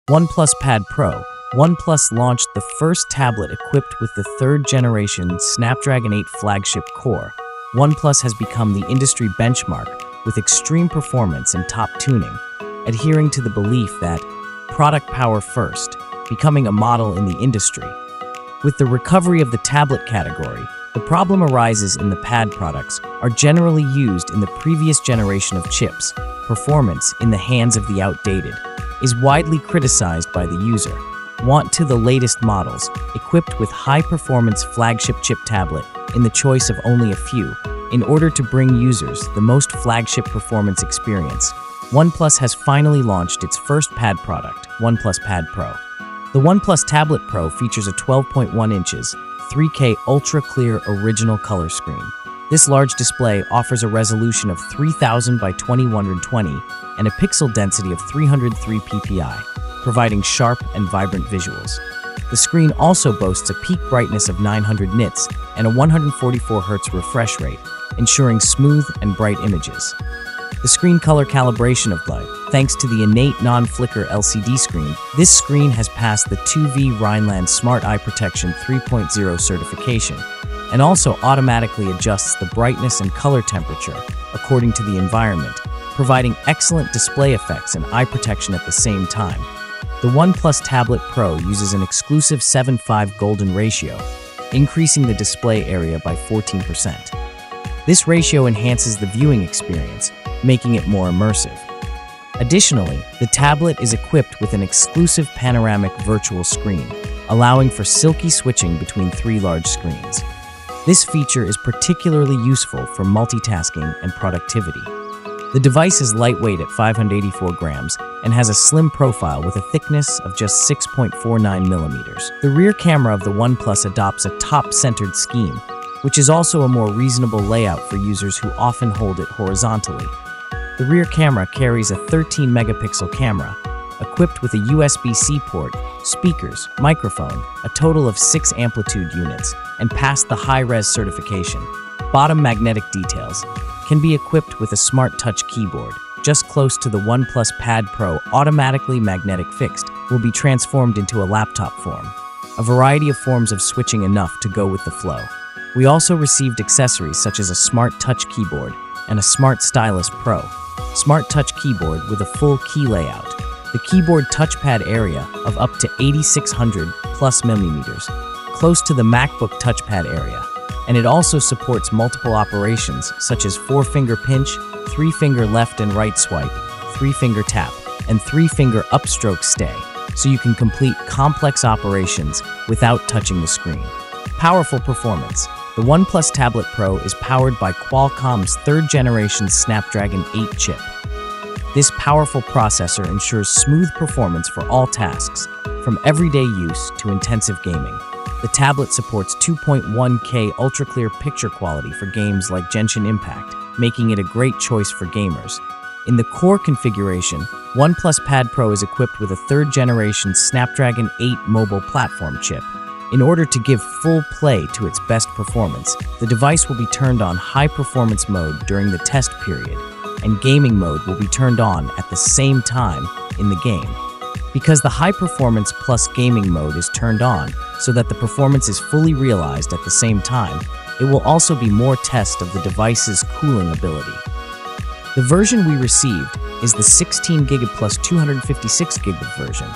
OnePlus Pad Pro. OnePlus launched the first tablet equipped with the third-generation Snapdragon 8 flagship core. OnePlus has become the industry benchmark with extreme performance and top tuning, adhering to the belief that product power first, becoming a model in the industry. With the recovery of the tablet category, the problem arises in the pad products are generally used in the previous generation of chips. Performance in the hands of the outdated is widely criticized by the user. Want to the latest models, equipped with high-performance flagship chip tablet in the choice of only a few, in order to bring users the most flagship performance experience. OnePlus has finally launched its first pad product, OnePlus Pad Pro. The OnePlus Tablet Pro features a 12.1 inches, 3K ultra-clear original color screen. This large display offers a resolution of 3000 by 2120 and a pixel density of 303 ppi, providing sharp and vibrant visuals. The screen also boasts a peak brightness of 900 nits and a 144 Hz refresh rate, ensuring smooth and bright images. The screen color calibration of light, thanks to the innate non-flicker LCD screen, this screen has passed the 2V Rhineland Smart Eye Protection 3.0 certification, and also automatically adjusts the brightness and color temperature according to the environment, providing excellent display effects and eye protection at the same time. The OnePlus Tablet Pro uses an exclusive 7:5 golden ratio, increasing the display area by 14%. This ratio enhances the viewing experience, making it more immersive. Additionally, the tablet is equipped with an exclusive panoramic virtual screen, allowing for silky switching between three large screens. This feature is particularly useful for multitasking and productivity. The device is lightweight at 584 grams and has a slim profile with a thickness of just 6.49 millimeters. The rear camera of the OnePlus adopts a top-centered scheme, which is also a more reasonable layout for users who often hold it horizontally. The rear camera carries a 13-megapixel camera, equipped with a USB-C port, speakers, microphone, a total of 6 amplitude units, and passed the high-res certification. Bottom magnetic details can be equipped with a smart touch keyboard. Just close to the OnePlus Pad Pro, automatically magnetic fixed, will be transformed into a laptop form. A variety of forms of switching enough to go with the flow. We also received accessories such as a smart touch keyboard and a smart stylus Pro. Smart touch keyboard with a full key layout. The keyboard touchpad area of up to 8600 plus millimeters, close to the MacBook touchpad area. And it also supports multiple operations such as 4-finger pinch, 3-finger left and right swipe, 3-finger tap, and 3-finger upstroke stay, so you can complete complex operations without touching the screen. Powerful performance. The OnePlus Tablet Pro is powered by Qualcomm's third-generation Snapdragon 8 chip. This powerful processor ensures smooth performance for all tasks, from everyday use to intensive gaming. The tablet supports 2.1K ultra-clear picture quality for games like Genshin Impact, making it a great choice for gamers. In the core configuration, OnePlus Pad Pro is equipped with a third-generation Snapdragon 8 mobile platform chip. In order to give full play to its best performance, the device will be turned on high-performance mode during the test period, and gaming mode will be turned on at the same time in the game. Because the high-performance plus gaming mode is turned on so that the performance is fully realized at the same time, it will also be more test of the device's cooling ability. The version we received is the 16GB plus 256GB version,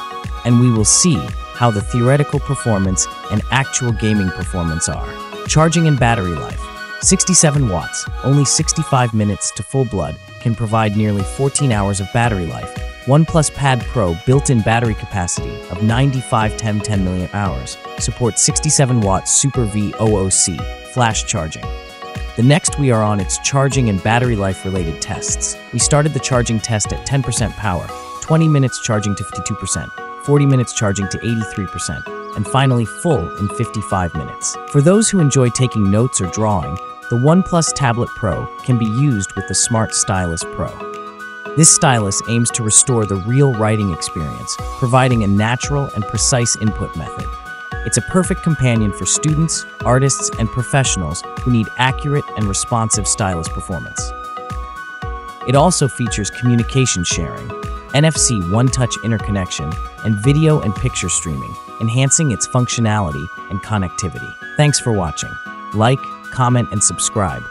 and we will see how the theoretical performance and actual gaming performance are. Charging and battery life. 67 watts, only 65 minutes to full blood, can provide nearly 14 hours of battery life. OnePlus Pad Pro built-in battery capacity of 9510 mAh supports 67 watt SuperVOOC flash charging. The next we are on its charging and battery life related tests. We started the charging test at 10% power, 20 minutes charging to 52%, 40 minutes charging to 83%, and finally full in 55 minutes. For those who enjoy taking notes or drawing, the OnePlus Tablet Pro can be used with the Smart Stylus Pro. This stylus aims to restore the real writing experience, providing a natural and precise input method. It's a perfect companion for students, artists, and professionals who need accurate and responsive stylus performance. It also features communication sharing, NFC one-touch interconnection, and video and picture streaming, enhancing its functionality and connectivity. Thanks for watching. Like, comment, and subscribe.